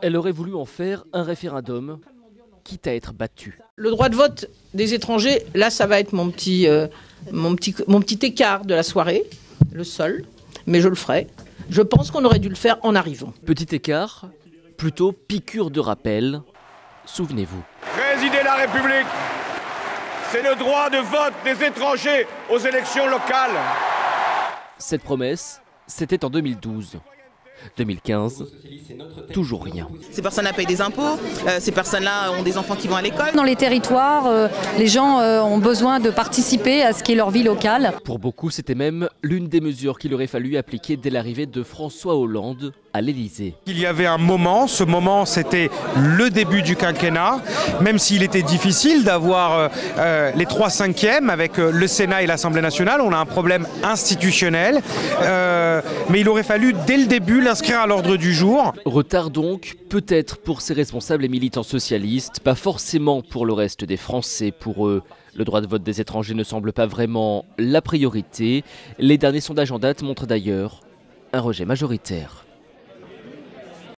Elle aurait voulu en faire un référendum, quitte à être battue. Le droit de vote des étrangers, là ça va être mon petit écart de la soirée, le seul, mais je le ferai. Je pense qu'on aurait dû le faire en arrivant. Petit écart, plutôt piqûre de rappel, souvenez-vous. Présider la République, c'est le droit de vote des étrangers aux élections locales. Cette promesse, c'était en 2012. 2015, toujours rien. Ces personnes-là payent des impôts, ces personnes-là ont des enfants qui vont à l'école. Dans les territoires, les gens ont besoin de participer à ce qui est leur vie locale. Pour beaucoup, c'était même l'une des mesures qu'il aurait fallu appliquer dès l'arrivée de François Hollande à l'Élysée. Il y avait un moment, ce moment c'était le début du quinquennat, même s'il était difficile d'avoir les 3/5 avec le Sénat et l'Assemblée nationale, on a un problème institutionnel, mais il aurait fallu dès le début l'inscrire à l'ordre du jour. Retard donc, peut-être pour ces responsables et militants socialistes, pas forcément pour le reste des Français. Pour eux, le droit de vote des étrangers ne semble pas vraiment la priorité. Les derniers sondages en date montrent d'ailleurs un rejet majoritaire.